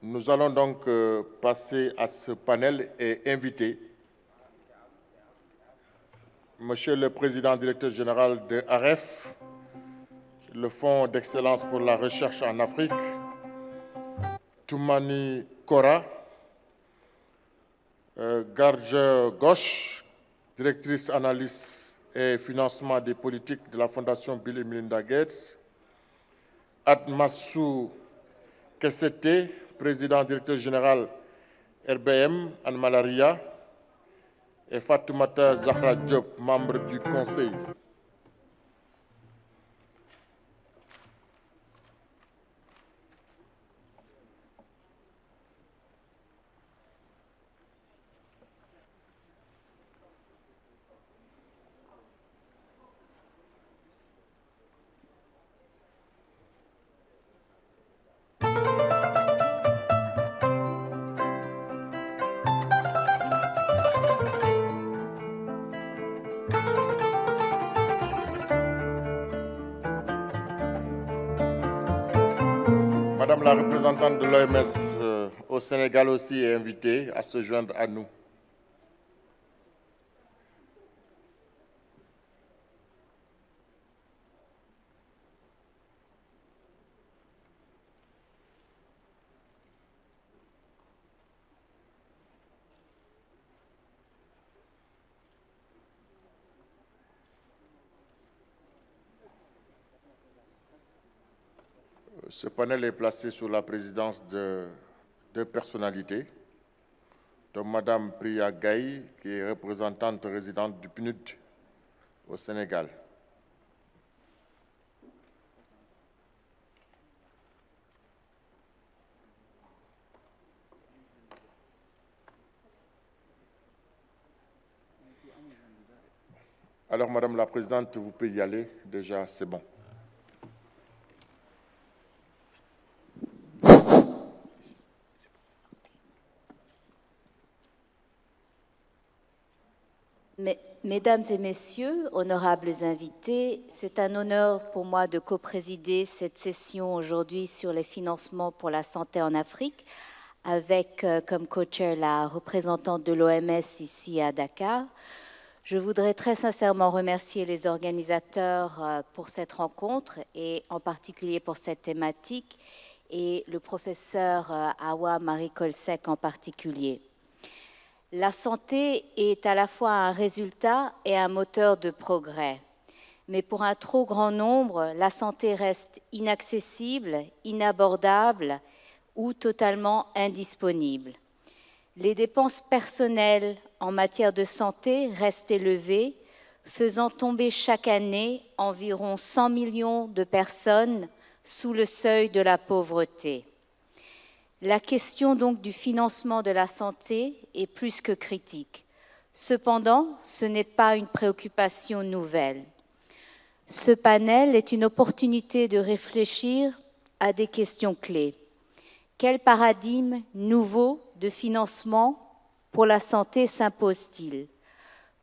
Nous allons donc passer à ce panel et inviter Monsieur le Président directeur général de AREF, le Fonds d'excellence pour la recherche en Afrique, Toumani Kora, Garge Ghosh, directrice analyse et financement des politiques de la Fondation Bill et Melinda Gates, Atmassou Kessete, président directeur général RBM en malaria, et Fatoumata Zahra Diop, membre du conseil. Madame la représentante de l'OMS au Sénégal aussi est invitée à se joindre à nous. Ce panel est placé sous la présidence de deux personnalités, dont Madame Priya Gaye, qui est représentante résidente du PNUD au Sénégal. Alors, Madame la Présidente, vous pouvez y aller. Déjà, c'est bon. Mesdames et Messieurs, honorables invités, c'est un honneur pour moi de coprésider cette session aujourd'hui sur les financements pour la santé en Afrique avec comme co-chair la représentante de l'OMS ici à Dakar. Je voudrais très sincèrement remercier les organisateurs pour cette rencontre et en particulier pour cette thématique et le professeur Awa Marie Kolsek en particulier. La santé est à la fois un résultat et un moteur de progrès. Mais pour un trop grand nombre, la santé reste inaccessible, inabordable ou totalement indisponible. Les dépenses personnelles en matière de santé restent élevées, faisant tomber chaque année environ 100 millions de personnes sous le seuil de la pauvreté. La question donc du financement de la santé est plus que critique. Cependant, ce n'est pas une préoccupation nouvelle. Ce panel est une opportunité de réfléchir à des questions clés. Quel paradigme nouveau de financement pour la santé s'impose-t-il?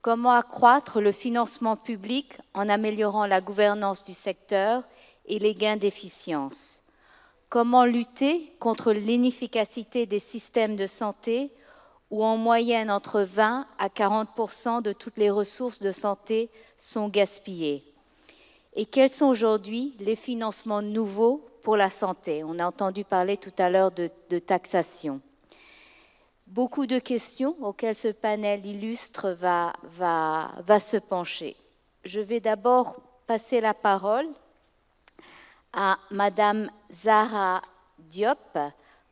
Comment accroître le financement public en améliorant la gouvernance du secteur et les gains d'efficience? Comment lutter contre l'inefficacité des systèmes de santé où en moyenne entre 20 à 40% de toutes les ressources de santé sont gaspillées? Et quels sont aujourd'hui les financements nouveaux pour la santé? On a entendu parler tout à l'heure de taxation. Beaucoup de questions auxquelles ce panel illustre va se pencher. Je vais d'abord passer la parole à Madame Zahra Diop,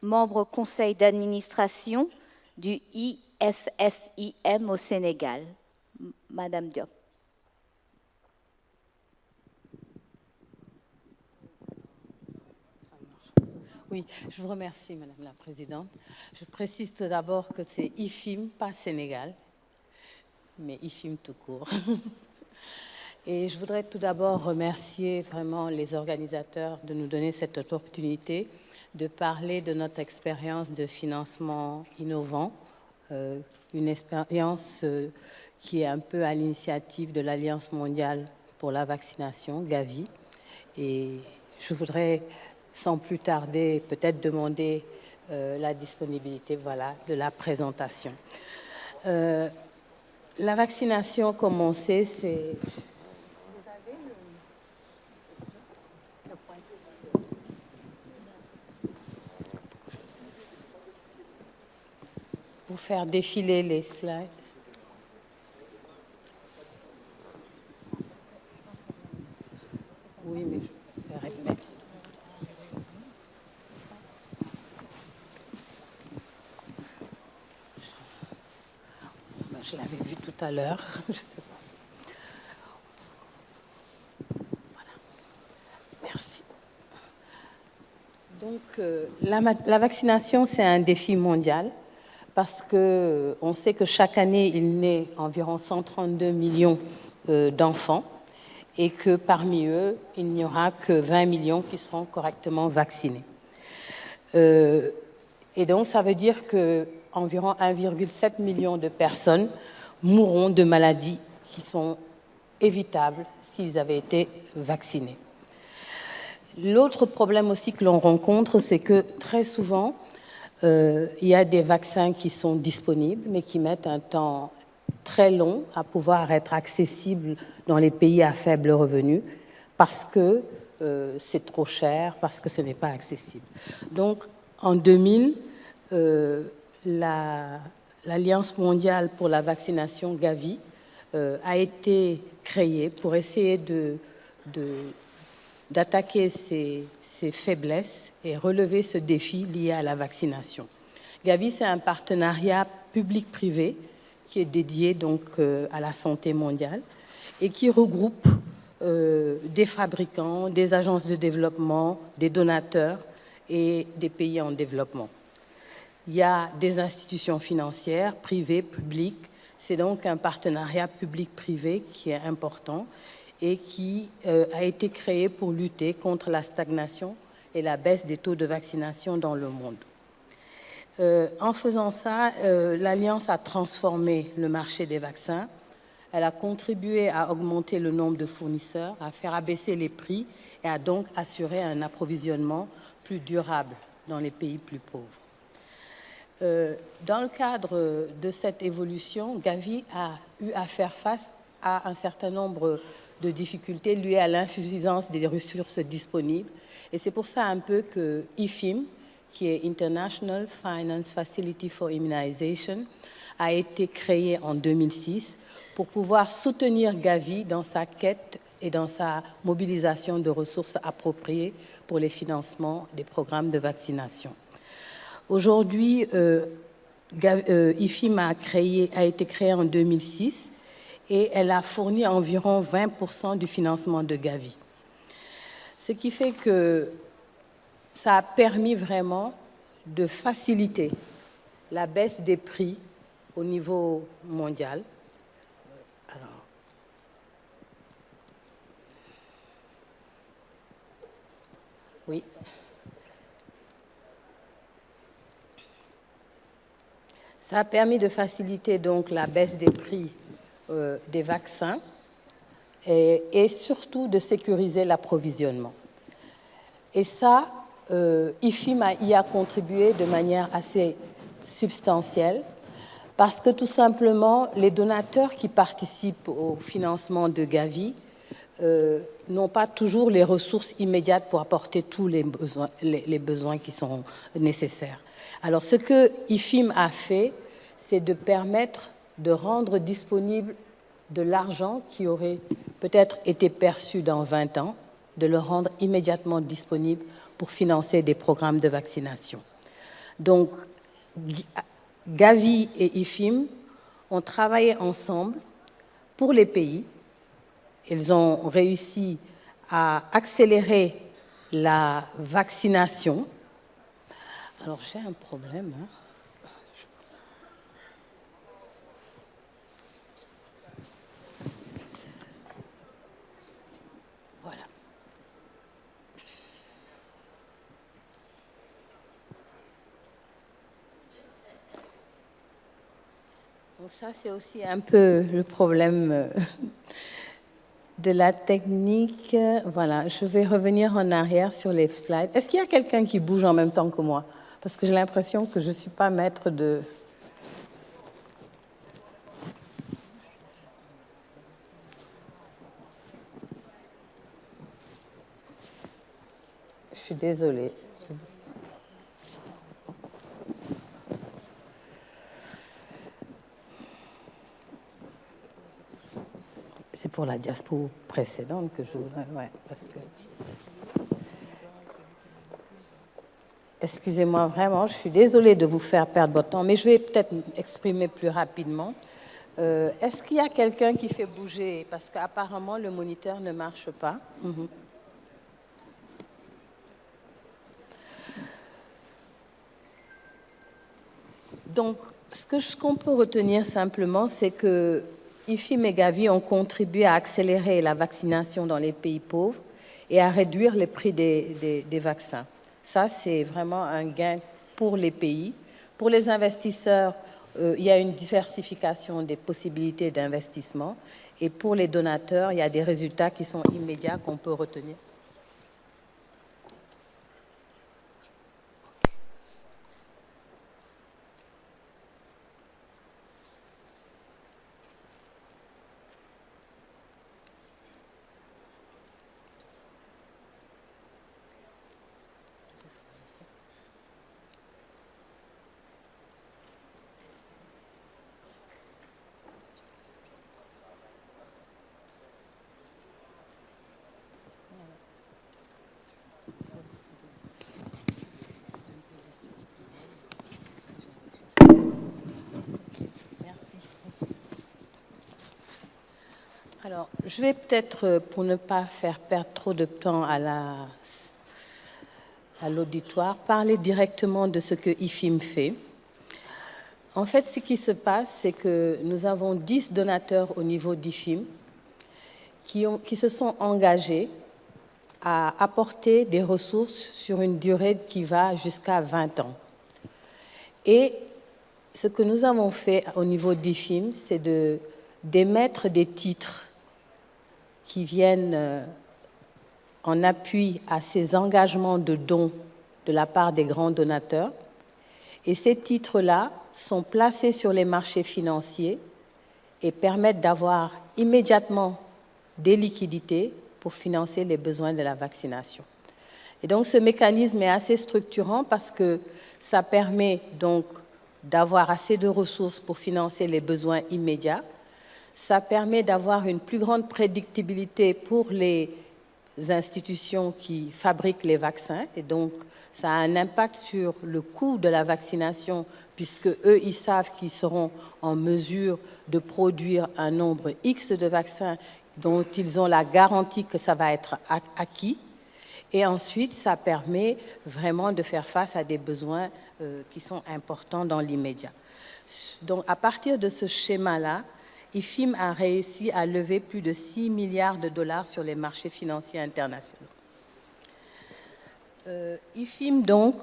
membre conseil d'administration du IFFIM au Sénégal. Madame Diop. Oui, je vous remercie, Madame la Présidente. Je précise tout d'abord que c'est IFIM, pas Sénégal, mais IFIM tout court. Et je voudrais tout d'abord remercier vraiment les organisateurs de nous donner cette opportunité de parler de notre expérience de financement innovant, une expérience qui est un peu à l'initiative de l'Alliance mondiale pour la vaccination, Gavi. Et je voudrais, sans plus tarder, peut-être demander la disponibilité, voilà, de la présentation. La vaccination, comme on sait, c'est... Vous avez le point pour faire défiler les slides. Oui, mais je vais remettre. Je l'avais vu tout à l'heure, je sais pas. Voilà. Merci. Donc, la vaccination, c'est un défi mondial parce qu'on sait que chaque année, il naît environ 132 millions d'enfants et que parmi eux, il n'y aura que 20 millions qui seront correctement vaccinés. Et donc, ça veut dire qu'environ 1,7 million de personnes mourront de maladies qui sont évitables s'ils avaient été vaccinés. L'autre problème aussi que l'on rencontre, c'est que très souvent, il y a des vaccins qui sont disponibles, mais qui mettent un temps très long à pouvoir être accessibles dans les pays à faible revenu, parce que c'est trop cher, parce que ce n'est pas accessible. Donc, en 2000, l'Alliance mondiale pour la vaccination, Gavi, a été créée pour essayer d'attaquer ces faiblesses et relever ce défi lié à la vaccination. Gavi, c'est un partenariat public-privé qui est dédié donc à la santé mondiale et qui regroupe des fabricants, des agences de développement, des donateurs et des pays en développement. Il y a des institutions financières, privées, publiques. C'est donc un partenariat public-privé qui est important et qui a été créé pour lutter contre la stagnation et la baisse des taux de vaccination dans le monde. En faisant ça, l'Alliance a transformé le marché des vaccins. Elle a contribué à augmenter le nombre de fournisseurs, à faire abaisser les prix et à donc assurer un approvisionnement plus durable dans les pays plus pauvres. Dans le cadre de cette évolution, Gavi a eu à faire face à un certain nombre de difficultés liées à l'insuffisance des ressources disponibles. Et c'est pour ça un peu que IFIM, qui est International Finance Facility for Immunization, a été créé en 2006 pour pouvoir soutenir Gavi dans sa quête et dans sa mobilisation de ressources appropriées pour les financements des programmes de vaccination. Aujourd'hui, IFIM a été créée en 2006 et elle a fourni environ 20% du financement de Gavi. Ce qui fait que ça a permis vraiment de faciliter la baisse des prix au niveau mondial. Alors, oui. Ça a permis de faciliter donc la baisse des prix des vaccins et surtout de sécuriser l'approvisionnement. Et ça, IFIM y a contribué de manière assez substantielle parce que tout simplement, les donateurs qui participent au financement de Gavi n'ont pas toujours les ressources immédiates pour apporter tous les besoins qui sont nécessaires. Alors, ce que IFIM a fait, c'est de permettre de rendre disponible de l'argent qui aurait peut-être été perçu dans 20 ans, de le rendre immédiatement disponible pour financer des programmes de vaccination. Donc, Gavi et IFIM ont travaillé ensemble pour les pays. Ils ont réussi à accélérer la vaccination. Alors, j'ai un problème. Voilà. Donc ça, c'est aussi un peu le problème de la technique. Voilà, je vais revenir en arrière sur les slides. Est-ce qu'il y a quelqu'un qui bouge en même temps que moi? parce que j'ai l'impression que je ne suis pas maître de... Je suis désolée. C'est pour la diapo précédente que je voudrais... Ouais, parce que... Excusez-moi vraiment, je suis désolée de vous faire perdre votre temps, mais je vais peut-être exprimer plus rapidement. Est-ce qu'il y a quelqu'un qui fait bouger? Parce qu'apparemment, le moniteur ne marche pas. Donc, ce qu'on peut retenir simplement, c'est que IFIM et Gavi ont contribué à accélérer la vaccination dans les pays pauvres et à réduire les prix des vaccins. Ça, c'est vraiment un gain pour les pays. Pour les investisseurs, il y a une diversification des possibilités d'investissement. Et pour les donateurs, il y a des résultats qui sont immédiats qu'on peut retenir. Alors, je vais peut-être, pour ne pas faire perdre trop de temps à l'auditoire, parler directement de ce que IFIM fait. En fait, ce qui se passe, c'est que nous avons 10 donateurs au niveau d'IFIM qui se sont engagés à apporter des ressources sur une durée qui va jusqu'à 20 ans. Et ce que nous avons fait au niveau d'IFIM, c'est d'émettre des titres qui viennent en appui à ces engagements de dons de la part des grands donateurs. Et ces titres-là sont placés sur les marchés financiers et permettent d'avoir immédiatement des liquidités pour financer les besoins de la vaccination. Et donc ce mécanisme est assez structurant parce que ça permet donc d'avoir assez de ressources pour financer les besoins immédiats. Ça permet d'avoir une plus grande prédictibilité pour les institutions qui fabriquent les vaccins et donc ça a un impact sur le coût de la vaccination puisque eux, ils savent qu'ils seront en mesure de produire un nombre X de vaccins dont ils ont la garantie que ça va être acquis. Et ensuite, ça permet vraiment de faire face à des besoins qui sont importants dans l'immédiat. Donc, à partir de ce schéma-là, IFIM a réussi à lever plus de 6 milliards de dollars sur les marchés financiers internationaux. IFIM, donc,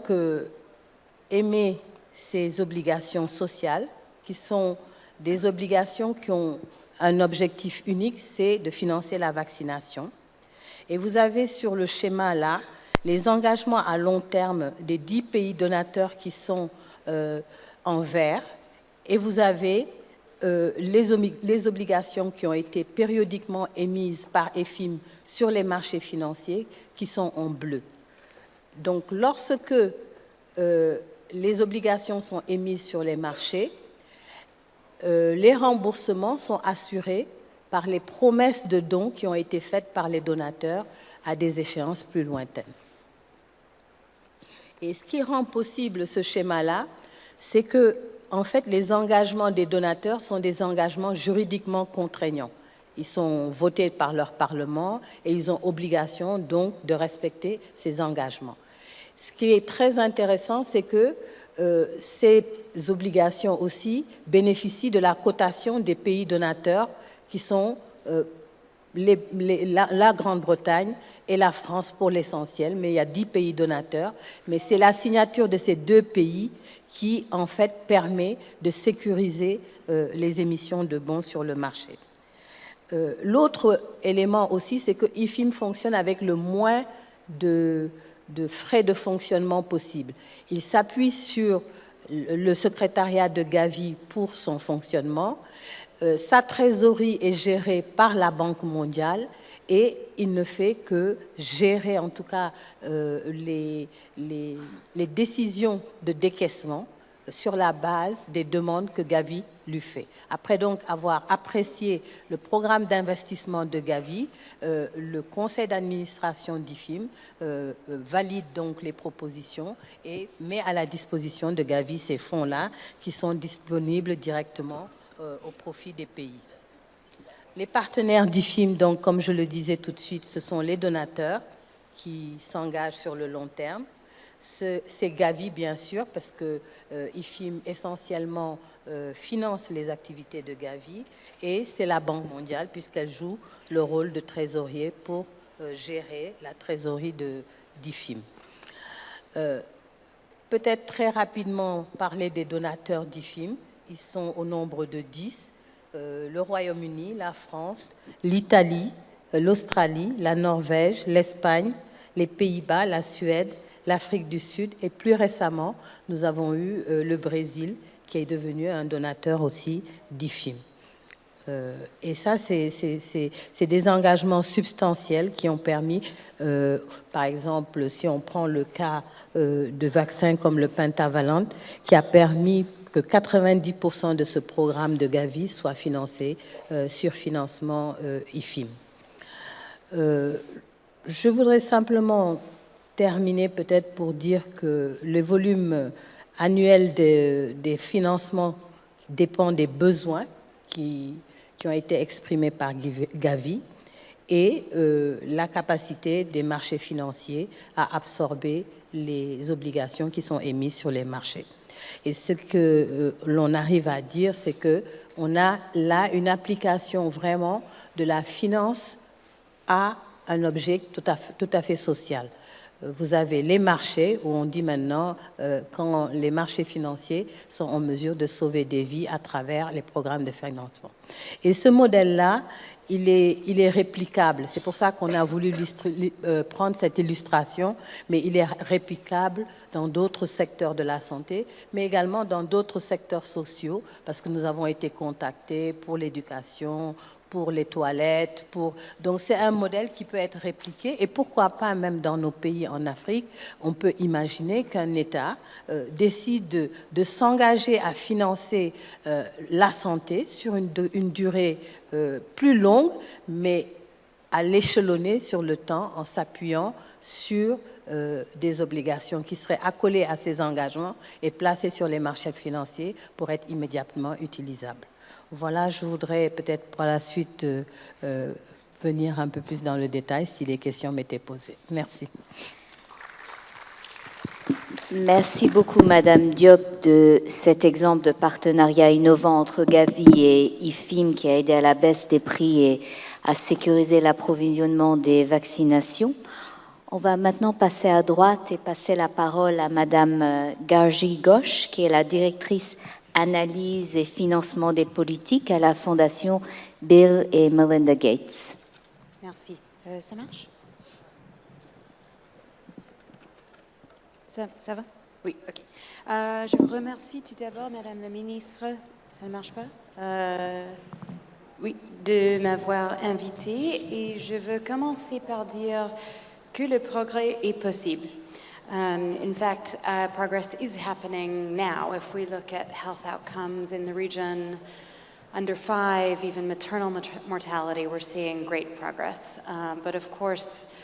émet ses obligations sociales, qui sont des obligations qui ont un objectif unique, c'est de financer la vaccination. Et vous avez sur le schéma-là les engagements à long terme des 10 pays donateurs qui sont en vert, et vous avez les obligations qui ont été périodiquement émises par IFIM sur les marchés financiers qui sont en bleu. Donc, lorsque les obligations sont émises sur les marchés, les remboursements sont assurés par les promesses de dons qui ont été faites par les donateurs à des échéances plus lointaines. Et ce qui rend possible ce schéma-là, c'est que en fait, les engagements des donateurs sont des engagements juridiquement contraignants. Ils sont votés par leur Parlement et ils ont obligation donc de respecter ces engagements. Ce qui est très intéressant, c'est que ces obligations aussi bénéficient de la cotation des pays donateurs qui sont la Grande-Bretagne et la France pour l'essentiel, mais il y a 10 pays donateurs. Mais c'est la signature de ces 2 pays qui, en fait, permet de sécuriser les émissions de bons sur le marché. L'autre élément aussi, c'est que IFIM fonctionne avec le moins de frais de fonctionnement possibles. Il s'appuie sur le secrétariat de Gavi pour son fonctionnement. Sa trésorerie est gérée par la Banque mondiale et il ne fait que gérer en tout cas les décisions de décaissement sur la base des demandes que Gavi lui fait. Après donc avoir apprécié le programme d'investissement de Gavi, le conseil d'administration d'IFIM valide donc les propositions et met à la disposition de Gavi ces fonds-là qui sont disponibles directement au profit des pays. Les partenaires d'IFIM, donc, comme je le disais tout de suite, ce sont les donateurs qui s'engagent sur le long terme. C'est Gavi, bien sûr, parce que IFIM essentiellement finance les activités de Gavi, et c'est la Banque mondiale, puisqu'elle joue le rôle de trésorier pour gérer la trésorerie d'IFIM. Peut-être très rapidement parler des donateurs d'IFIM. Ils sont au nombre de 10. Le Royaume-Uni, la France, l'Italie, l'Australie, la Norvège, l'Espagne, les Pays-Bas, la Suède, l'Afrique du Sud et plus récemment, nous avons eu le Brésil qui est devenu un donateur aussi d'IFIM. Et ça, c'est des engagements substantiels qui ont permis, par exemple, si on prend le cas de vaccins comme le pentavalent, qui a permis que 90% de ce programme de Gavi soit financé sur financement IFIM. Je voudrais simplement terminer peut-être pour dire que le volume annuel des financements dépend des besoins qui ont été exprimés par Gavi et la capacité des marchés financiers à absorber les obligations qui sont émises sur les marchés. Et ce que l'on arrive à dire, c'est qu'on a là une application vraiment de la finance à un objet tout à fait social. Vous avez les marchés où on dit maintenant quand les marchés financiers sont en mesure de sauver des vies à travers les programmes de financement. Et ce modèle-là, il est réplicable. C'est pour ça qu'on a voulu prendre cette illustration, mais il est réplicable dans d'autres secteurs de la santé, mais également dans d'autres secteurs sociaux, parce que nous avons été contactés pour l'éducation, pour les toilettes, donc c'est un modèle qui peut être répliqué et pourquoi pas même dans nos pays en Afrique, on peut imaginer qu'un État décide de s'engager à financer la santé sur une durée plus longue, mais à l'échelonner sur le temps en s'appuyant sur des obligations qui seraient accolées à ces engagements et placées sur les marchés financiers pour être immédiatement utilisables. Voilà, je voudrais peut-être par la suite venir un peu plus dans le détail si les questions m'étaient posées. Merci. Merci beaucoup, Madame Diop, de cet exemple de partenariat innovant entre Gavi et IFIM qui a aidé à la baisse des prix et à sécuriser l'approvisionnement des vaccinations. On va maintenant passer à droite et passer la parole à Madame Gargi Ghosh, qui est la directrice analyse et financement des politiques à la Fondation Bill et Melinda Gates. Merci. Ça marche? Ça va? Oui, OK. Je vous remercie tout d'abord, Madame la Ministre, ça ne marche pas? Oui, de m'avoir invitée et je veux commencer par dire que le progrès est possible. In fact, progress is happening now. If we look at health outcomes in the region, under 5, even maternal mortality, we're seeing great progress. But of course,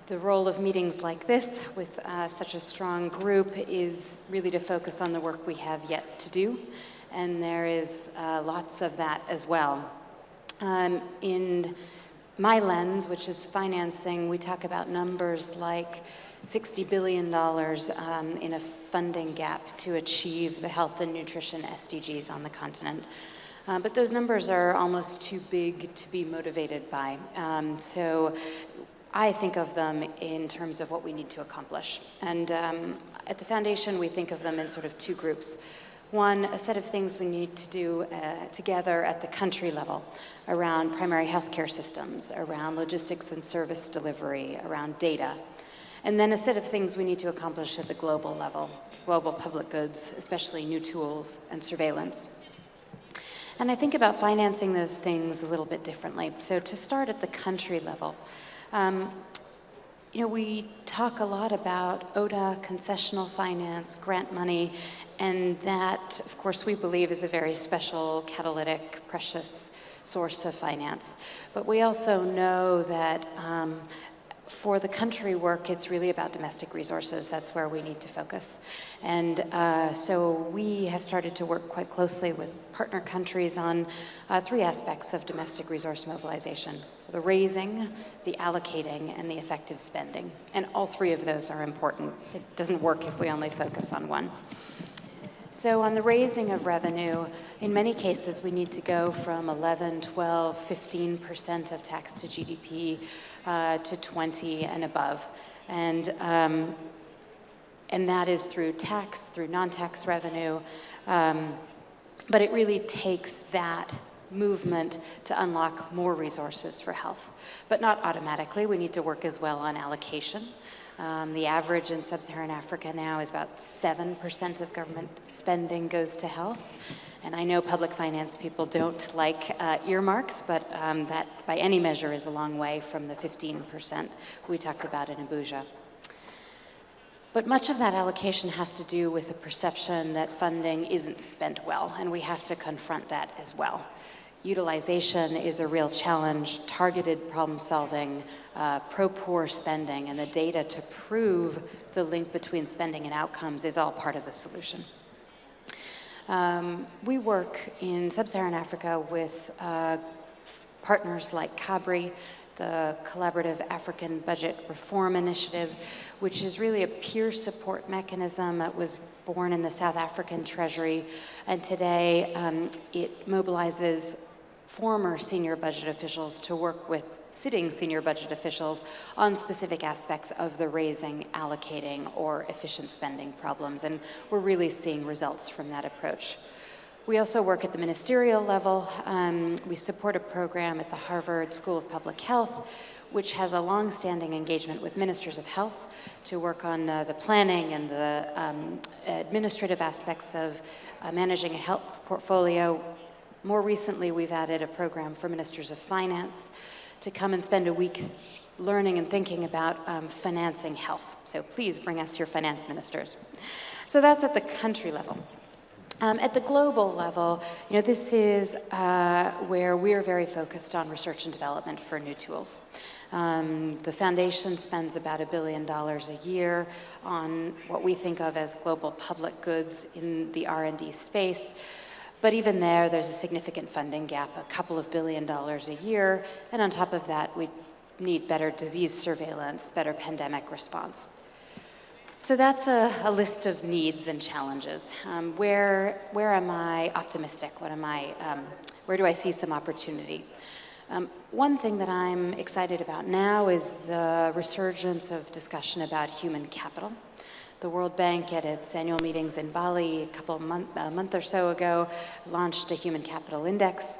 the role of meetings like this with such a strong group is really to focus on the work we have yet to do. And there is lots of that as well. In my lens, which is financing, we talk about numbers like $60 billion in a funding gap to achieve the health and nutrition SDGs on the continent. But those numbers are almost too big to be motivated by. So I think of them in terms of what we need to accomplish. And at the Foundation, we think of them in sort of two groups. One, a set of things we need to do together at the country level around primary healthcare systems, around logistics and service delivery, around data. And then a set of things we need to accomplish at the global level, global public goods, especially new tools and surveillance. And I think about financing those things a little bit differently. So to start at the country level, you know, we talk a lot about ODA, concessional finance, grant money, and that, of course, we believe is a very special, catalytic, precious source of finance. But we also know that for the country work, it's really about domestic resources. That's where we need to focus. And so we have started to work quite closely with partner countries on three aspects of domestic resource mobilization: the raising, the allocating, and the effective spending. And all three of those are important. It doesn't work if we only focus on one. So on the raising of revenue, in many cases, we need to go from 11, 12, 15% of tax to GDP to 20 and above. And that is through tax, through non-tax revenue. But it really takes that movement to unlock more resources for health. But not automatically. We need to work as well on allocation. The average in sub-Saharan Africa now is about 7% of government spending goes to health. And I know public finance people don't like earmarks, but that by any measure is a long way from the 15% we talked about in Abuja. But much of that allocation has to do with a perception that funding isn't spent well, and we have to confront that as well. Utilization is a real challenge, targeted problem solving, pro-poor spending, and the data to prove the link between spending and outcomes is all part of the solution. We work in sub-Saharan Africa with partners like CABRI, the Collaborative African Budget Reform Initiative, which is really a peer support mechanism that was born in the South African Treasury, and today it mobilizes former senior budget officials to work with sitting senior budget officials on specific aspects of the raising, allocating, or efficient spending problems, and we're really seeing results from that approach. We also work at the ministerial level. We support a program at the Harvard School of Public Health, which has a long-standing engagement with ministers of health to work on the planning and the administrative aspects of managing a health portfolio. More recently, we've added a program for ministers of finance to come and spend a week learning and thinking about financing health. So please bring us your finance ministers. So that's at the country level. At the global level, you know, this is where we're very focused on research and development for new tools. The foundation spends about $1 billion a year on what we think of as global public goods in the R&D space. But even there's a significant funding gap, a couple of $2 billion a year, and on top of that, we need better disease surveillance, better pandemic response. So that's a list of needs and challenges. Where am I optimistic? Where do I see some opportunity? One thing that I'm excited about now is the resurgence of discussion about human capital. The World Bank, at its annual meetings in Bali a month or so ago, launched a human capital index.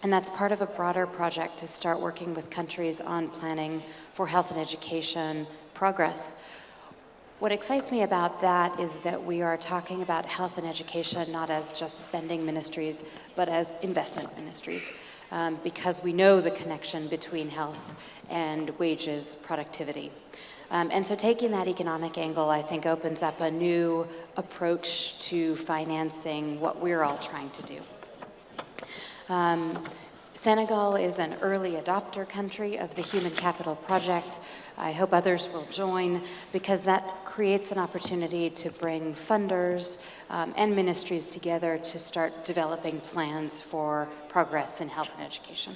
And that's part of a broader project to start working with countries on planning for health and education progress. What excites me about that is that we are talking about health and education not as just spending ministries, but as investment ministries, because we know the connection between health and wages, productivity. And so taking that economic angle, I think, opens up a new approach to financing what we're all trying to do. Senegal is an early adopter country of the Human Capital Project. I hope others will join, because that creates an opportunity to bring funders and ministries together to start developing plans for progress in health and education.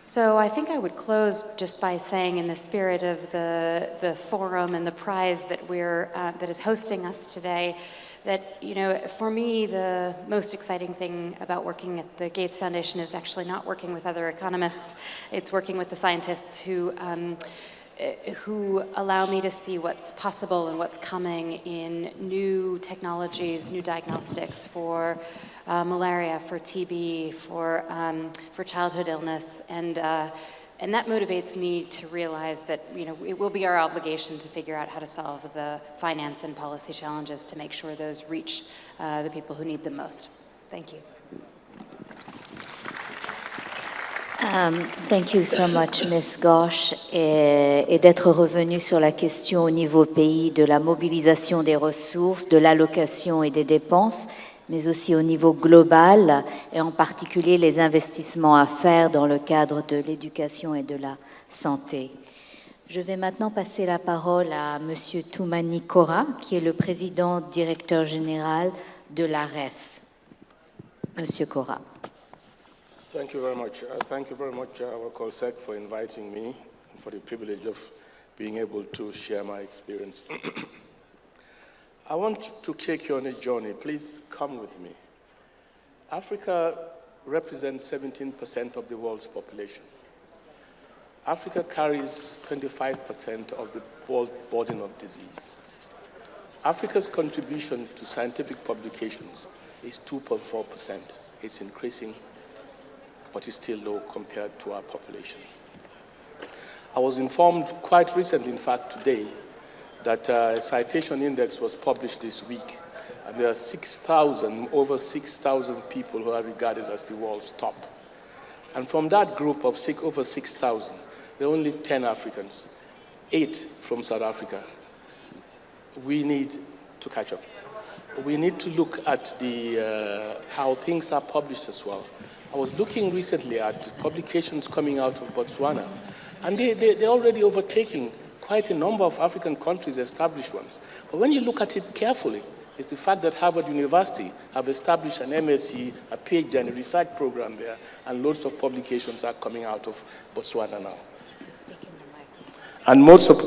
So I think I would close just by saying, in the spirit of the forum and the prize that that is hosting us today, that, you know, for me, the most exciting thing about working at the Gates Foundation is actually not working with other economists. It's working with the scientists who allow me to see what's possible and what's coming in new technologies, new diagnostics for malaria, for TB, for childhood illness, and And that motivates me to realize that, you know, it will be our obligation to figure out how to solve the finance and policy challenges to make sure those reach the people who need them most. Thank you. Thank you so much, Ms. Ghosh, et d'être revenu sur la question au niveau pays de la mobilisation des ressources, de l'allocation et des dépenses, mais aussi au niveau global, et en particulier les investissements à faire dans le cadre de l'éducation et de la santé. Je vais maintenant passer la parole à Monsieur Toumani Kora, qui est le président directeur général de l'AREF. Monsieur Kora. Thank you very much. Thank you very much, our COLSEC, for inviting me and for the privilege of being able to share my experience. I want to take you on a journey. Please come with me. Africa represents 17% of the world's population. Africa carries 25% of the world burden of disease. Africa's contribution to scientific publications is 2.4%. It's increasing, but it's still low compared to our population. I was informed quite recently, in fact today, that a citation index was published this week, and there are over 6,000 people who are regarded as the world's top. And from that group of over 6,000, there are only 10 Africans, 8 from South Africa. We need to catch up. We need to look at how things are published as well. I was looking recently at publications coming out of Botswana, and they're already overtaking quite a number of African countries, established ones. But when you look at it carefully, it's the fact that Harvard University have established an MSc, a PhD, and a research program there, and loads of publications are coming out of Botswana now. And most of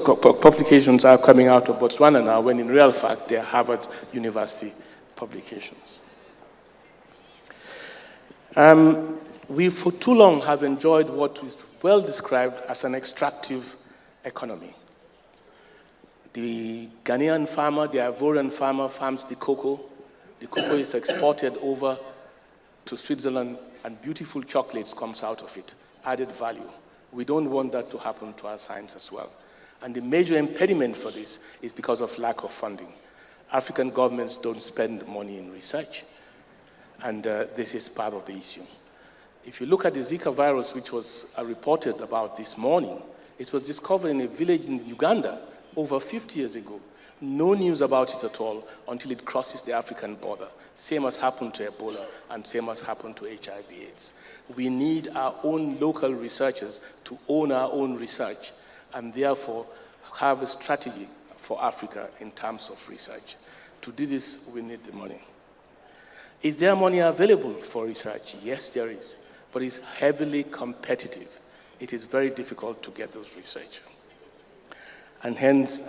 publications are coming out of Botswana now, when in real fact, they're Harvard University publications. We for too long have enjoyed what is well described as an extractive economy. The Ghanaian farmer, the Ivorian farmer farms the cocoa. The cocoa is exported over to Switzerland, and beautiful chocolates comes out of it, added value. We don't want that to happen to our science as well. And the major impediment for this is because of lack of funding. African governments don't spend money in research. And this is part of the issue. If you look at the Zika virus, which was reported about this morning, it was discovered in a village in Uganda over 50 years ago. No news about it at all until it crosses the African border. Same has happened to Ebola, and same has happened to HIV/AIDS. We need our own local researchers to own our own research, and therefore have a strategy for Africa in terms of research. To do this, we need the money. Is there money available for research? Yes, there is, but it's heavily competitive. It is very difficult to get those research. And hence,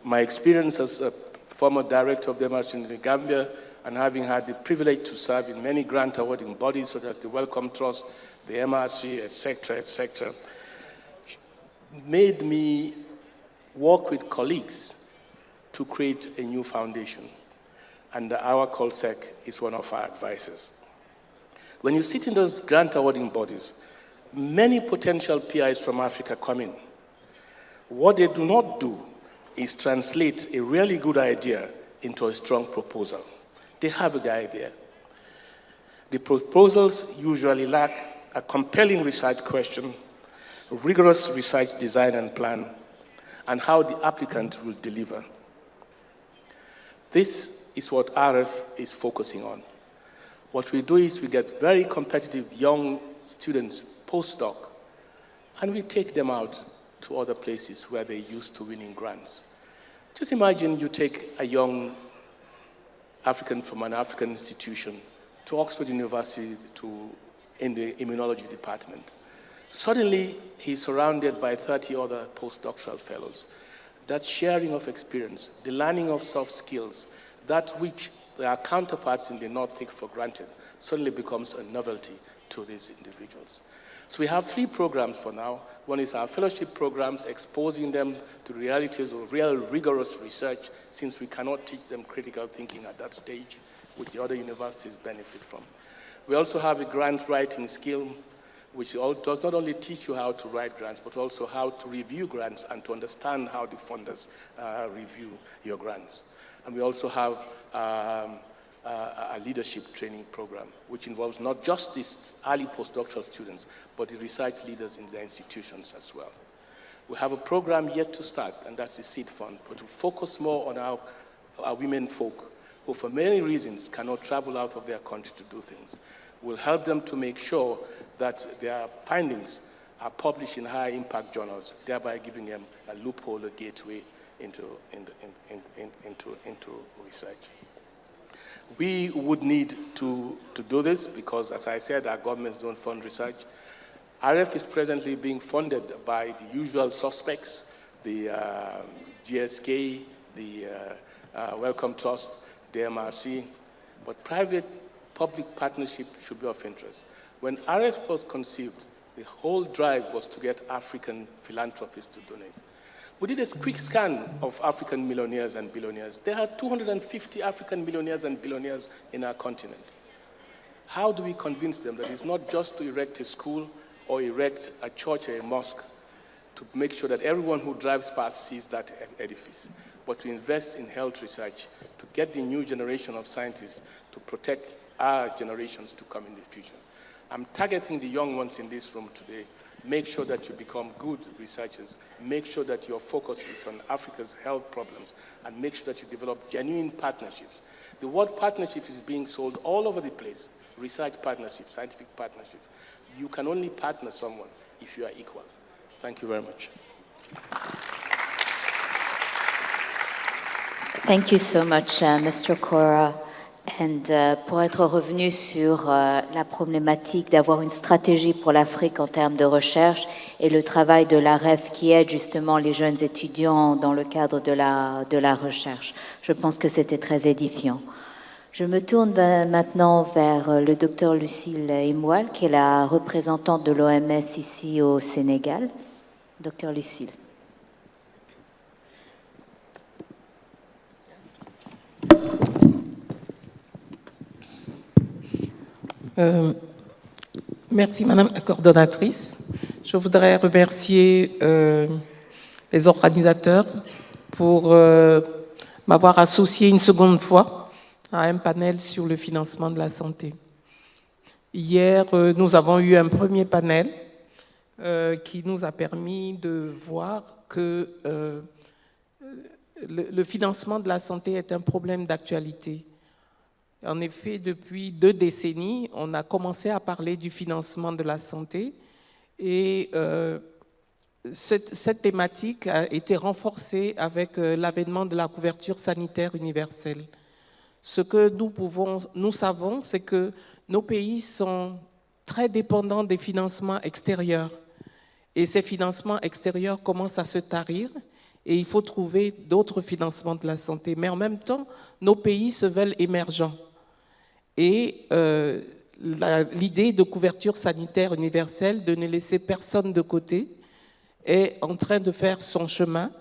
my experience as a former director of the MRC in the Gambia, and having had the privilege to serve in many grant awarding bodies such as the Wellcome Trust, the MRC, etc., made me work with colleagues to create a new foundation. And our COLSEC is one of our advisors. When you sit in those grant awarding bodies, many potential PIs from Africa come in. What they do not do is translate a really good idea into a strong proposal. They have a good idea. The proposals usually lack a compelling research question, rigorous research design and plan, and how the applicant will deliver. This is what RF is focusing on. What we do is we get very competitive young students, postdoc, and we take them out to other places where they're used to winning grants. Just imagine you take a young African from an African institution to Oxford University in the immunology department. Suddenly, he's surrounded by 30 other postdoctoral fellows. That sharing of experience, the learning of soft skills, that which their counterparts in the North take for granted, suddenly becomes a novelty to these individuals. So we have 3 programs for now. One is our fellowship programs, exposing them to the realities of real rigorous research, since we cannot teach them critical thinking at that stage, which the other universities benefit from. We also have a grant writing skill. which does not only teach you how to write grants, but also how to review grants and to understand how the funders review your grants. And we also have a leadership training program, which involves not just these early postdoctoral students, but the research leaders in their institutions as well. We have a program yet to start, and that's the Seed Fund, but we focus more on our women folk who, for many reasons, cannot travel out of their country to do things. We'll help them to make sure that their findings are published in high impact journals, thereby giving them a loophole, a gateway into research. We would need to do this because, as I said, our governments don't fund research. RF is presently being funded by the usual suspects, the GSK, the Wellcome Trust, the MRC, but private-public partnership should be of interest. When RF was conceived, the whole drive was to get African philanthropists to donate. We did a quick scan of African millionaires and billionaires. There are 250 African millionaires and billionaires in our continent. How do we convince them that it's not just to erect a school or erect a church or a mosque to make sure that everyone who drives past sees that edifice, but to invest in health research, to get the new generation of scientists to protect our generations to come in the future? I'm targeting the young ones in this room today. Make sure that you become good researchers. Make sure that your focus is on Africa's health problems, and make sure that you develop genuine partnerships. The word partnership is being sold all over the place. Research partnership, scientific partnership. You can only partner someone if you are equal. Thank you very much. Thank you so much, Mr. Kora. Pour être revenu sur la problématique d'avoir une stratégie pour l'Afrique en termes de recherche et le travail de l'AREF qui aide justement les jeunes étudiants dans le cadre de la recherche. Je pense que c'était très édifiant. Je me tourne maintenant vers le docteur Lucille Imoual, qui est la représentante de l'OMS ici au Sénégal. Docteur Lucille. Merci Madame la coordonnatrice. Je voudrais remercier les organisateurs pour m'avoir associé une seconde fois à un panel sur le financement de la santé. Hier, nous avons eu un premier panel qui nous a permis de voir que le financement de la santé est un problème d'actualité. En effet, depuis 2 décennies, on a commencé à parler du financement de la santé et cette thématique a été renforcée avec l'avènement de la couverture sanitaire universelle. Ce que nous savons, c'est que nos pays sont très dépendants des financements extérieurs et ces financements extérieurs commencent à se tarir et il faut trouver d'autres financements de la santé. Mais en même temps, nos pays se veulent émergents. Et l'idée de couverture sanitaire universelle, de ne laisser personne de côté, est en train de faire son chemin.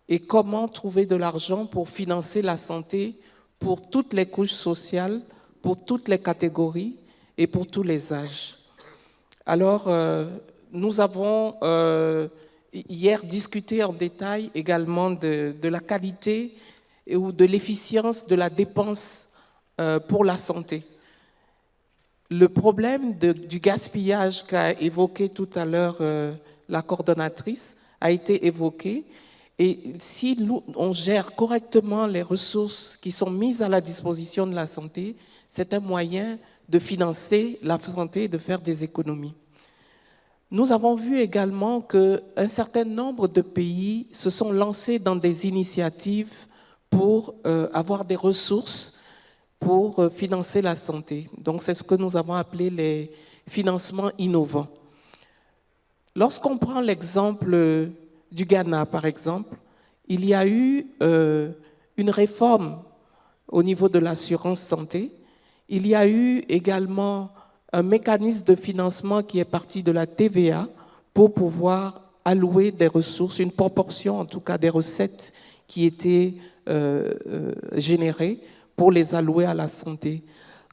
Et comment trouver de l'argent pour financer la santé pour toutes les couches sociales, pour toutes les catégories et pour tous les âges. Alors, nous avons hier discuté en détail également de la qualité ou de l'efficience de la dépense pour la santé. Le problème du gaspillage qu'a évoqué tout à l'heure la coordonnatrice a été évoqué. Et si on gère correctement les ressources qui sont mises à la disposition de la santé, c'est un moyen de financer la santé et de faire des économies. Nous avons vu également qu'un certain nombre de pays se sont lancés dans des initiatives pour avoir des ressources pour financer la santé. Donc, c'est ce que nous avons appelé les financements innovants. Lorsqu'on prend l'exemple du Ghana, par exemple, il y a eu une réforme au niveau de l'assurance santé. Il y a eu également un mécanisme de financement qui est parti de la TVA pour pouvoir allouer des ressources, une proportion en tout cas des recettes qui étaient générées pour les allouer à la santé.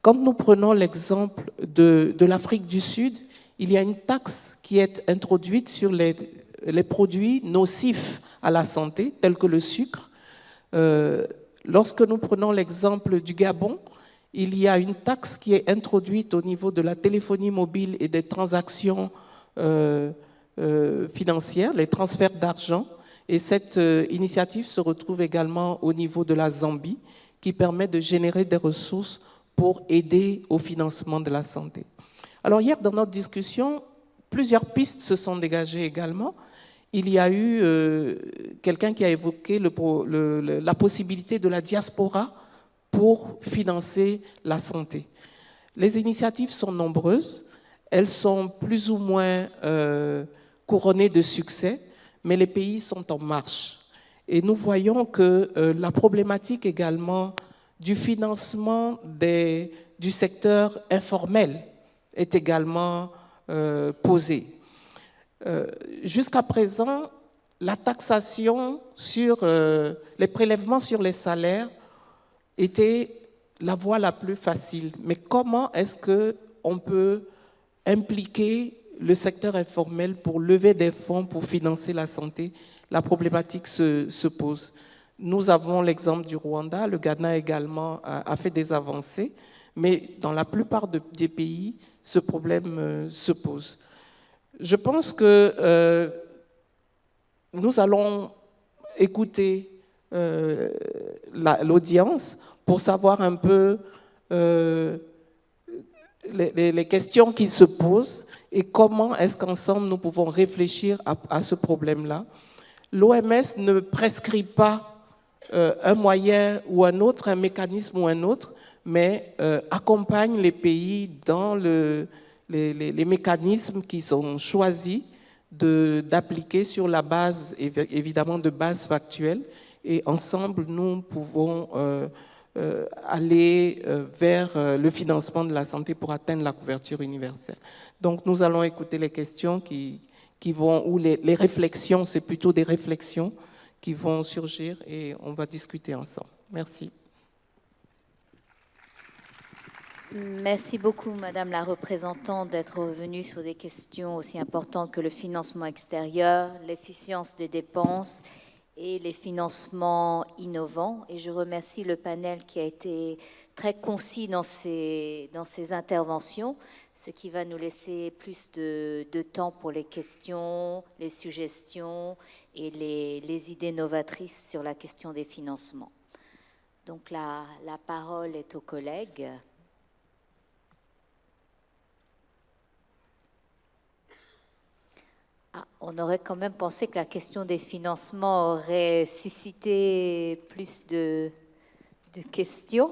Quand nous prenons l'exemple de l'Afrique du Sud, il y a une taxe qui est introduite sur les produits nocifs à la santé, tels que le sucre. Lorsque nous prenons l'exemple du Gabon, il y a une taxe qui est introduite au niveau de la téléphonie mobile et des transactions financières, les transferts d'argent. Et cette initiative se retrouve également au niveau de la Zambie, qui permet de générer des ressources pour aider au financement de la santé. Alors hier, dans notre discussion, plusieurs pistes se sont dégagées également. Il y a eu quelqu'un qui a évoqué la possibilité de la diaspora pour financer la santé. Les initiatives sont nombreuses, elles sont plus ou moins couronnées de succès, mais les pays sont en marche. Et nous voyons que la problématique également du financement du secteur informel est également posée. Jusqu'à présent, la taxation sur les prélèvements sur les salaires était la voie la plus facile. Mais comment est-ce qu'on peut impliquer le secteur informel pour lever des fonds pour financer la santé? La problématique se pose. Nous avons l'exemple du Rwanda, le Ghana également a fait des avancées, mais dans la plupart des pays, ce problème se pose. Je pense que nous allons écouter l'audience pour savoir un peu les questions qui se posent et comment est-ce qu'ensemble nous pouvons réfléchir à ce problème-là. L'OMS ne prescrit pas un moyen ou un autre, un mécanisme ou un autre, mais accompagne les pays dans les mécanismes qui sont choisis d'appliquer sur la base, évidemment, de bases factuelles. Et ensemble, nous pouvons aller vers le financement de la santé pour atteindre la couverture universelle. Donc, nous allons écouter les questions qui vont, ou les réflexions, c'est plutôt des réflexions qui vont surgir et on va discuter ensemble. Merci. Merci beaucoup, Madame la représentante, d'être revenue sur des questions aussi importantes que le financement extérieur, l'efficience des dépenses et les financements innovants. Et je remercie le panel qui a été très concis dans ses interventions, ce qui va nous laisser plus de temps pour les questions, les suggestions et les idées novatrices sur la question des financements. Donc la parole est aux collègues. On aurait quand même pensé que la question des financements aurait suscité plus de questions.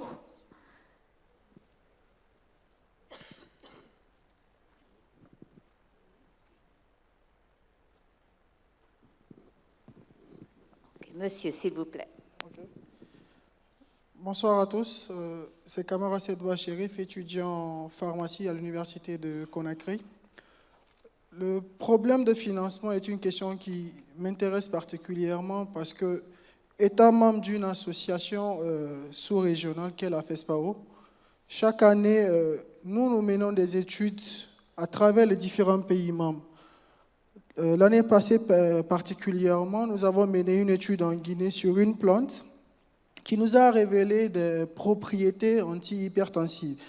Okay, monsieur, s'il vous plaît. Okay. Bonsoir à tous. C'est Kamara Sedwa Chérif, étudiant en pharmacie à l'université de Conakry. Le problème de financement est une question qui m'intéresse particulièrement parce que, étant membre d'une association sous-régionale qu'est la FESPAO, chaque année, nous menons des études à travers les différents pays membres. L'année passée particulièrement, nous avons mené une étude en Guinée sur une plante qui nous a révélé des propriétés anti-hypertensives.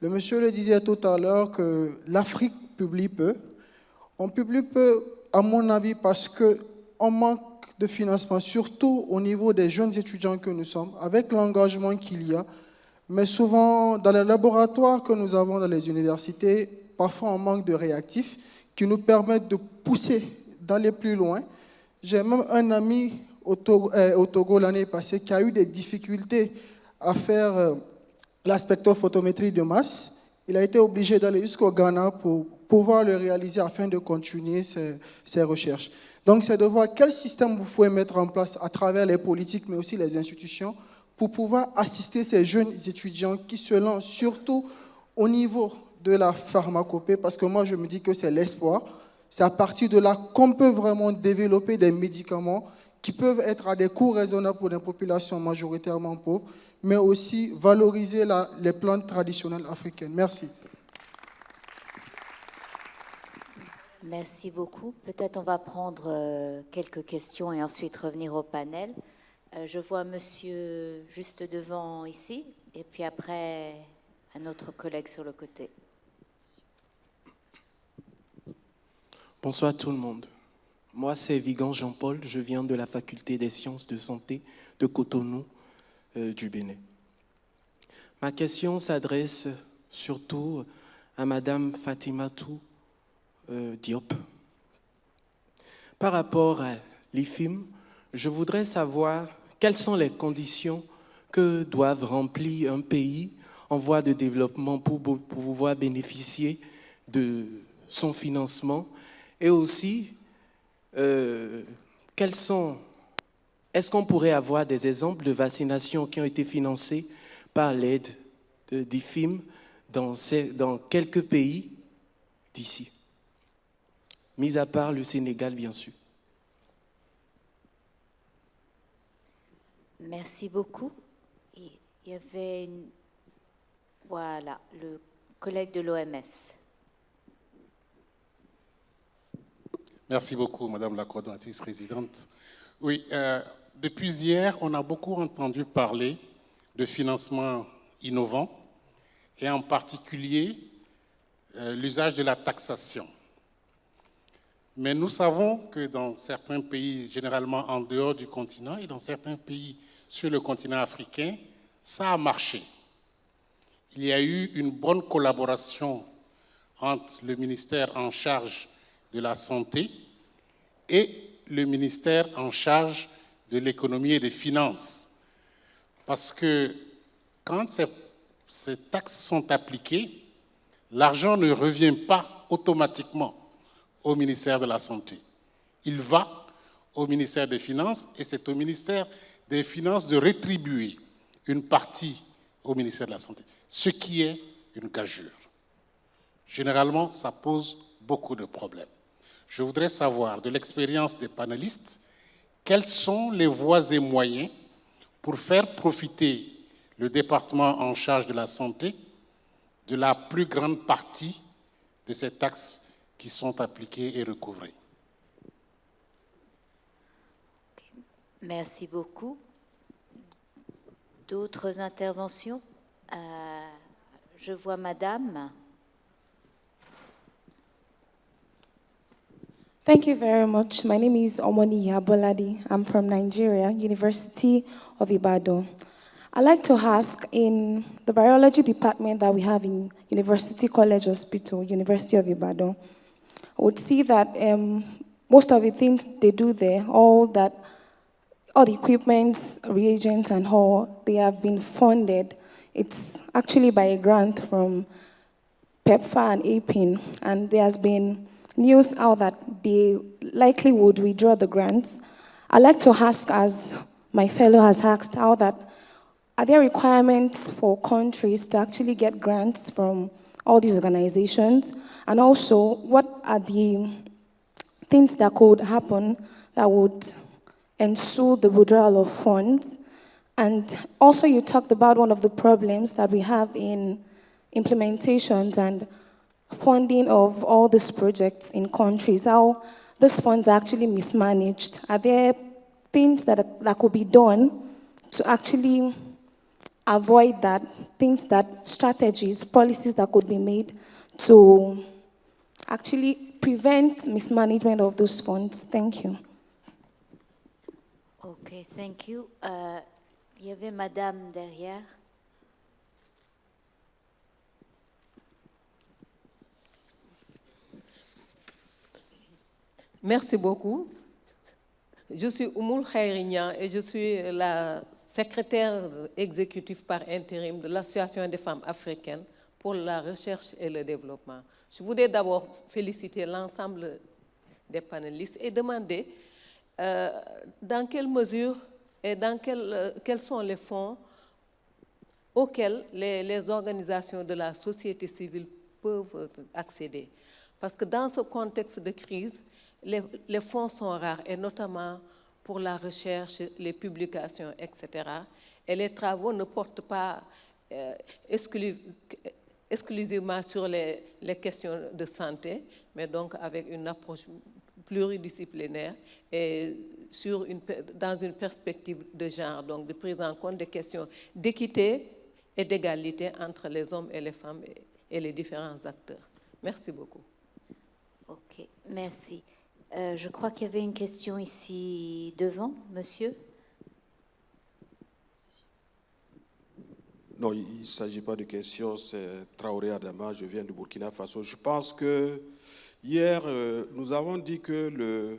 Le monsieur le disait tout à l'heure que l'Afrique publie peu. On publie peu, à mon avis, parce qu'on manque de financement, surtout au niveau des jeunes étudiants que nous sommes, avec l'engagement qu'il y a. Mais souvent, dans les laboratoires que nous avons dans les universités, parfois on manque de réactifs qui nous permettent de pousser, d'aller plus loin. J'ai même un ami au Togo l'année passée qui a eu des difficultés à faire la spectrophotométrie de masse. Il a été obligé d'aller jusqu'au Ghana pour pouvoir le réaliser afin de continuer ses recherches. Donc, c'est de voir quel système vous pouvez mettre en place à travers les politiques, mais aussi les institutions, pour pouvoir assister ces jeunes étudiants qui se lancent surtout au niveau de la pharmacopée, parce que moi, je me dis que c'est l'espoir. C'est à partir de là qu'on peut vraiment développer des médicaments qui peuvent être à des coûts raisonnables pour des populations majoritairement pauvres, mais aussi valoriser les plantes traditionnelles africaines. Merci. Merci beaucoup. Peut-être on va prendre quelques questions et ensuite revenir au panel. Je vois monsieur juste devant ici, et puis après un autre collègue sur le côté. Bonsoir tout le monde. Moi, c'est Vigan Jean-Paul. Je viens de la faculté des sciences de santé de Cotonou, du Bénin. Ma question s'adresse surtout à Madame Fatimatou Diop. Par rapport à l'IFIM, je voudrais savoir quelles sont les conditions que doivent remplir un pays en voie de développement pour pouvoir bénéficier de son financement, et aussi est-ce qu'on pourrait avoir des exemples de vaccinations qui ont été financées par l'aide d'IFIM dans quelques pays d'ici, mis à part le Sénégal, bien sûr. Merci beaucoup. Il y avait voilà, le collègue de l'OMS. Merci beaucoup, Madame la coordonnatrice résidente. Oui, depuis hier, on a beaucoup entendu parler de financement innovant et en particulier l'usage de la taxation. Mais nous savons que dans certains pays, généralement en dehors du continent, et dans certains pays sur le continent africain, ça a marché. Il y a eu une bonne collaboration entre le ministère en charge de la santé et le ministère en charge de l'économie et des finances. Parce que quand ces taxes sont appliquées, l'argent ne revient pas automatiquement au ministère de la Santé. Il va au ministère des Finances et c'est au ministère des Finances de rétribuer une partie au ministère de la Santé, ce qui est une gageure. Généralement, ça pose beaucoup de problèmes. Je voudrais savoir, de l'expérience des panélistes, quelles sont les voies et moyens pour faire profiter le département en charge de la santé de la plus grande partie de ces taxes qui sont appliquées et recouvrées. Merci beaucoup. D'autres interventions? Je vois Madame. Thank you very much. My name is Omoni Yaboladi. I'm from Nigeria, University of Ibadan. I'd like to ask, in the biology department that we have in University College Hospital, University of Ibadan, I would see that most of the things they do there, all the equipment, reagents and all, they have been funded. It's actually by a grant from PEPFAR and APIN, and there has been news out that they likely would withdraw the grants. I'd like to ask, as my fellow has asked, are there requirements for countries to actually get grants from all these organizations? And also, what are the things that could happen that would ensue the withdrawal of funds? And also, you talked about one of the problems that we have in implementations and funding of all these projects in countries, how these funds are actually mismanaged. Are there things that could be done to actually avoid that, strategies, policies that could be made to actually prevent mismanagement of those funds? Thank you. Okay, thank you. Il y avait Madame derrière. Merci beaucoup. Je suis Oumoul Khairignan et je suis la secrétaire exécutive par intérim de l'Association des femmes africaines pour la recherche et le développement. Je voudrais d'abord féliciter l'ensemble des panélistes et demander dans quelle mesure et quels sont les fonds auxquels les organisations de la société civile peuvent accéder. Parce que dans ce contexte de crise, les fonds sont rares, et notamment pour la recherche, les publications, etc. Et les travaux ne portent pas exclusivement sur les questions de santé, mais donc avec une approche pluridisciplinaire et dans une perspective de genre, donc de prise en compte des questions d'équité et d'égalité entre les hommes et les femmes et les différents acteurs. Merci beaucoup. Ok, merci. Je crois qu'il y avait une question ici devant, monsieur. Non, il ne s'agit pas de question, c'est Traoré Adama, je viens du Burkina Faso. Je pense que hier, nous avons dit que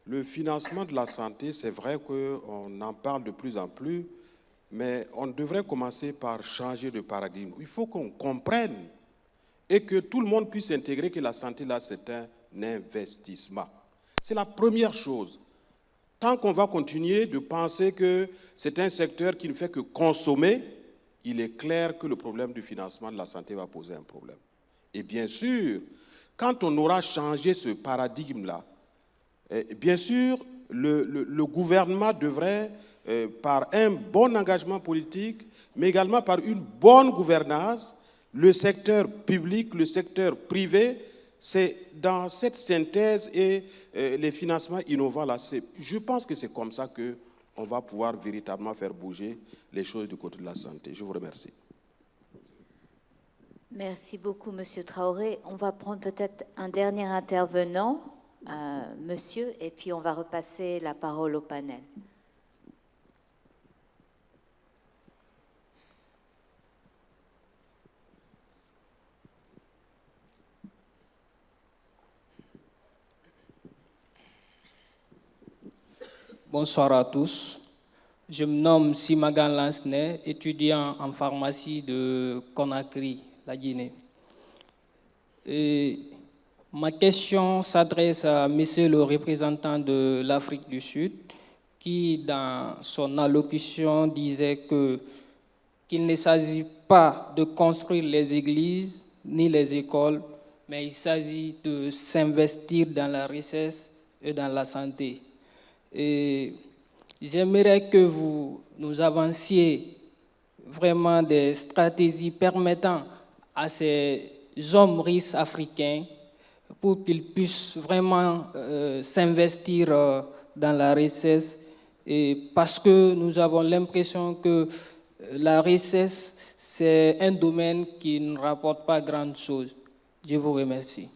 le financement de la santé, c'est vrai qu'on en parle de plus en plus, mais on devrait commencer par changer de paradigme. Il faut qu'on comprenne et que tout le monde puisse intégrer que la santé, là, c'est un investissement. C'est la première chose. Tant qu'on va continuer de penser que c'est un secteur qui ne fait que consommer, il est clair que le problème du financement de la santé va poser un problème. Et bien sûr, quand on aura changé ce paradigme-là, bien sûr, le gouvernement devrait, par un bon engagement politique, mais également par une bonne gouvernance, le secteur public, le secteur privé, c'est dans cette synthèse et les financements innovants-là, je pense que c'est comme ça qu'on va pouvoir véritablement faire bouger les choses du côté de la santé. Je vous remercie. Merci beaucoup, monsieur Traoré. On va prendre peut-être un dernier intervenant, monsieur, et puis on va repasser la parole au panel. Bonsoir à tous. Je me nomme Simagan Lansne, étudiant en pharmacie de Conakry, la Guinée. Et ma question s'adresse à monsieur le représentant de l'Afrique du Sud, qui, dans son allocution, disait qu'il ne s'agit pas de construire les églises ni les écoles, mais il s'agit de s'investir dans la richesse et dans la santé. Et j'aimerais que vous nous avanciez vraiment des stratégies permettant à ces hommes riches africains pour qu'ils puissent vraiment s'investir dans la richesse, et parce que nous avons l'impression que la richesse, c'est un domaine qui ne rapporte pas grand-chose. Je vous remercie.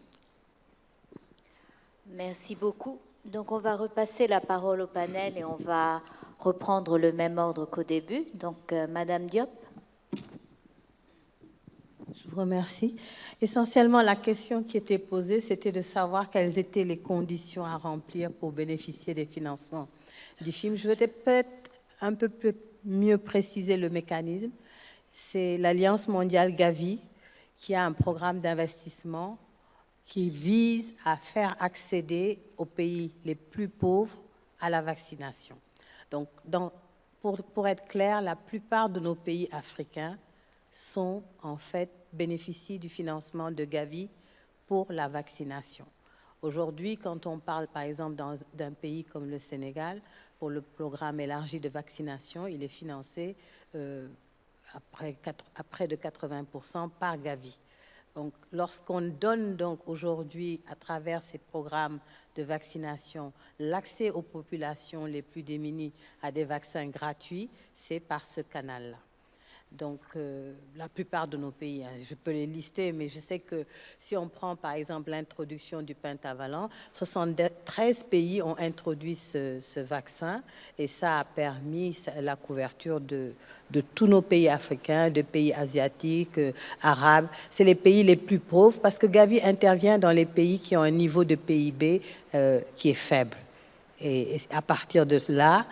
Merci beaucoup. Donc, on va repasser la parole au panel et on va reprendre le même ordre qu'au début. Donc, Madame Diop. Je vous remercie. Essentiellement, la question qui était posée, c'était de savoir quelles étaient les conditions à remplir pour bénéficier des financements du film. Je vais peut-être un peu mieux préciser le mécanisme. C'est l'Alliance mondiale Gavi qui a un programme d'investissement qui vise à faire accéder aux pays les plus pauvres à la vaccination. Donc, pour être clair, la plupart de nos pays africains bénéficient du financement de Gavi pour la vaccination. Aujourd'hui, quand on parle par exemple d'un pays comme le Sénégal, pour le programme élargi de vaccination, il est financé à près de 80% par Gavi. Donc, lorsqu'on donne donc aujourd'hui, à travers ces programmes de vaccination, l'accès aux populations les plus démunies à des vaccins gratuits, c'est par ce canal-là. Donc, la plupart de nos pays, je peux les lister, mais je sais que si on prend par exemple l'introduction du pentavalent, 73 pays ont introduit ce vaccin et ça a permis la couverture de tous nos pays africains, de pays asiatiques, arabes. C'est les pays les plus pauvres parce que Gavi intervient dans les pays qui ont un niveau de PIB qui est faible. Et à partir de cela,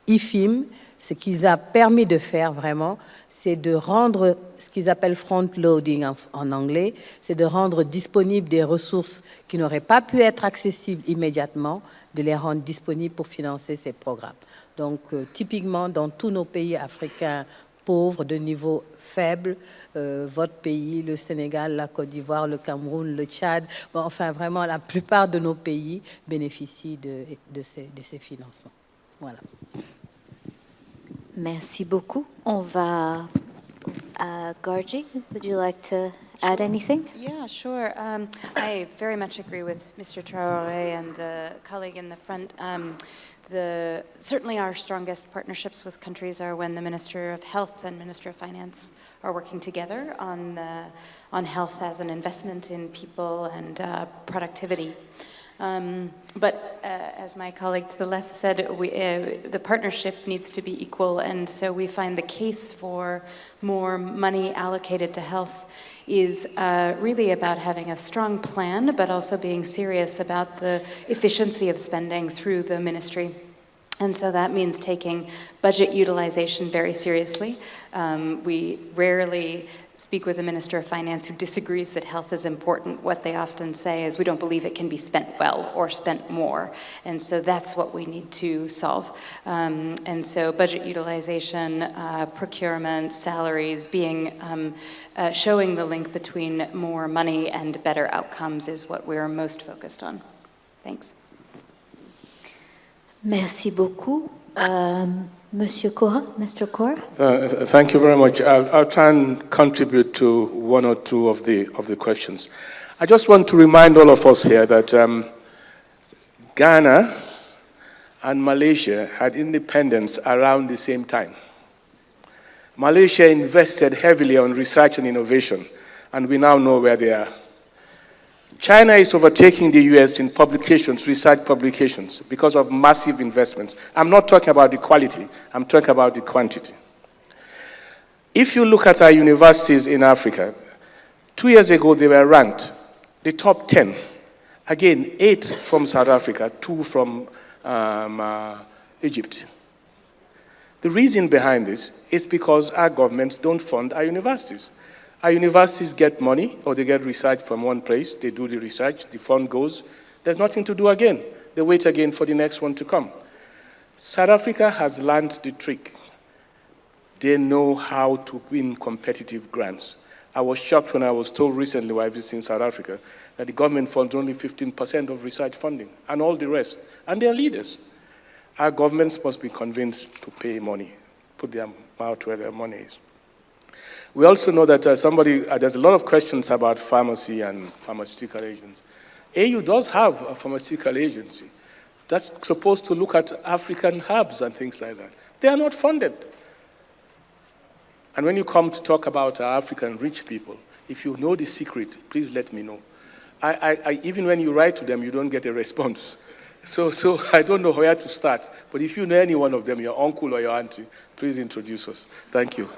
IFIM, ce qu'ils a permis de faire vraiment, c'est de rendre ce qu'ils appellent front-loading en anglais, c'est de rendre disponibles des ressources qui n'auraient pas pu être accessibles immédiatement, de les rendre disponibles pour financer ces programmes. Donc, typiquement, dans tous nos pays africains pauvres, de niveau faible, votre pays, le Sénégal, la Côte d'Ivoire, le Cameroun, le Tchad, bon, enfin, vraiment, la plupart de nos pays bénéficient de ces financements. Voilà. Merci beaucoup. On va Gargi, would you like to add anything? Yeah, sure. I very much agree with Mr. Traoré and the colleague in the front. Certainly our strongest partnerships with countries are when the Minister of Health and Minister of Finance are working together on health as an investment in people and productivity. But as my colleague to the left said, the partnership needs to be equal, and so we find the case for more money allocated to health is really about having a strong plan, but also being serious about the efficiency of spending through the ministry. And so that means taking budget utilization very seriously. We rarely speak with a Minister of Finance who disagrees that health is important. What they often say is we don't believe it can be spent well or spent more. And so that's what we need to solve. And so budget utilization, procurement, salaries, showing the link between more money and better outcomes is what we're most focused on. Thanks. Merci beaucoup. Monsieur Cora, Mr. Cora. Thank you very much. I'll try and contribute to one or two of the questions. I just want to remind all of us here that Ghana and Malaysia had independence around the same time. Malaysia invested heavily on research and innovation, and we now know where they are. China is overtaking the US in publications, research publications, because of massive investments. I'm not talking about the quality, I'm talking about the quantity. If you look at our universities in Africa, 2 years ago they were ranked the top 10. Again, 8 from South Africa, 2 from Egypt. The reason behind this is because our governments don't fund our universities. Our universities get money, or they get research from one place, they do the research, the fund goes, there's nothing to do again. They wait again for the next one to come. South Africa has learned the trick. They know how to win competitive grants. I was shocked when I was told recently while visiting South Africa that the government funds only 15% of research funding, and all the rest, and they're leaders. Our governments must be convinced to pay money, put their mouth where their money is. We also know that there's a lot of questions about pharmacy and pharmaceutical agents. AU does have a pharmaceutical agency that's supposed to look at African herbs and things like that. They are not funded. And when you come to talk about our African rich people, if you know the secret, please let me know. Even when you write to them, you don't get a response. So I don't know where to start. But if you know any one of them, your uncle or your auntie, please introduce us. Thank you.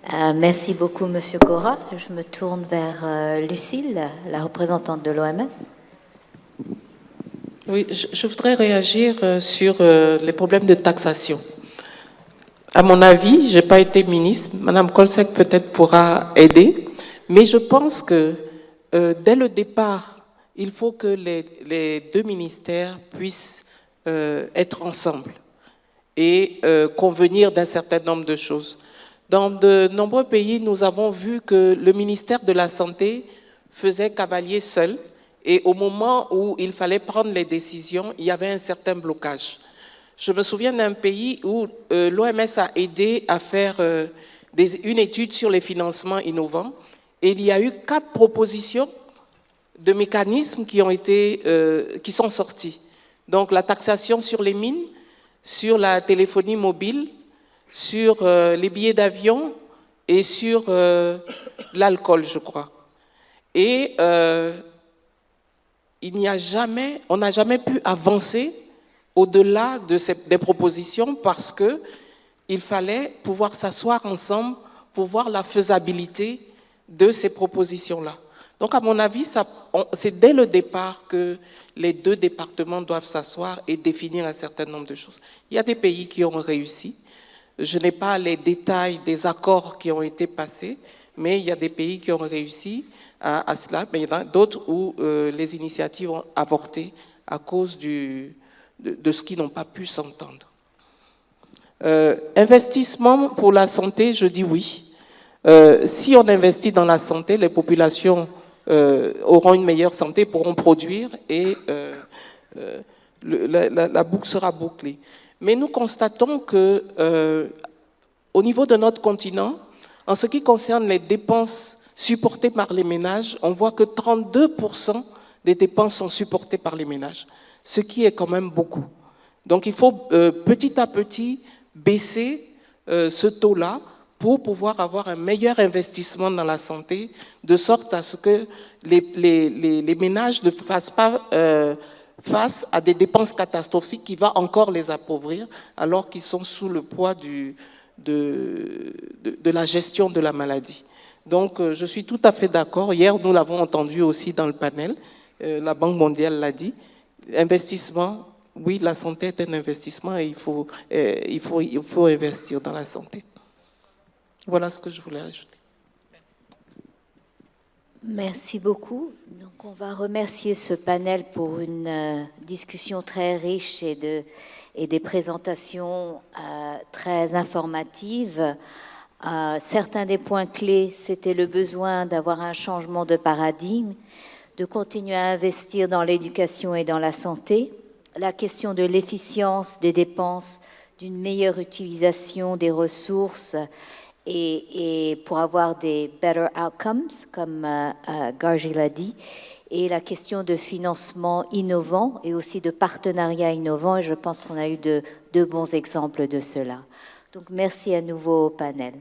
Merci beaucoup, Monsieur Cora. Je me tourne vers Lucille, la représentante de l'OMS. Oui, je voudrais réagir sur les problèmes de taxation. À mon avis, je n'ai pas été ministre, Madame Kolsek peut-être pourra aider, mais je pense que dès le départ, il faut que les deux ministères puissent être ensemble et convenir d'un certain nombre de choses. Dans de nombreux pays, nous avons vu que le ministère de la Santé faisait cavalier seul et au moment où il fallait prendre les décisions, il y avait un certain blocage. Je me souviens d'un pays où l'OMS a aidé à faire une étude sur les financements innovants et il y a eu 4 propositions de mécanismes qui sont sortis. Donc la taxation sur les mines, sur la téléphonie mobile, sur les billets d'avion et sur l'alcool, je crois. Et on n'a jamais pu avancer au-delà des propositions parce qu'il fallait pouvoir s'asseoir ensemble pour voir la faisabilité de ces propositions-là. Donc, à mon avis, c'est dès le départ que les deux départements doivent s'asseoir et définir un certain nombre de choses. Il y a des pays qui ont réussi. Je n'ai pas les détails des accords qui ont été passés, mais il y a des pays qui ont réussi à cela, mais il y en a d'autres où les initiatives ont avorté à cause de ce qui n'ont pas pu s'entendre. Investissement pour la santé, je dis oui. Si on investit dans la santé, les populations auront une meilleure santé, pourront produire et la boucle sera bouclée. Mais nous constatons que au niveau de notre continent, en ce qui concerne les dépenses supportées par les ménages, on voit que 32% des dépenses sont supportées par les ménages, ce qui est quand même beaucoup. Donc il faut petit à petit baisser ce taux-là pour pouvoir avoir un meilleur investissement dans la santé, de sorte à ce que les ménages ne fassent pas face à des dépenses catastrophiques qui vont encore les appauvrir, alors qu'ils sont sous le poids de la gestion de la maladie. Donc je suis tout à fait d'accord. Hier, nous l'avons entendu aussi dans le panel, la Banque mondiale l'a dit, investissement, oui, la santé est un investissement et il faut investir dans la santé. Voilà ce que je voulais ajouter. Merci beaucoup. Donc, on va remercier ce panel pour une discussion très riche et des présentations très informatives. Certains des points clés, c'était le besoin d'avoir un changement de paradigme, de continuer à investir dans l'éducation et dans la santé, la question de l'efficience des dépenses, d'une meilleure utilisation des ressources et pour avoir des better outcomes, comme Gargi l'a dit, et la question de financement innovant et aussi de partenariat innovant, et je pense qu'on a eu de bons exemples de cela. Donc merci à nouveau au panel.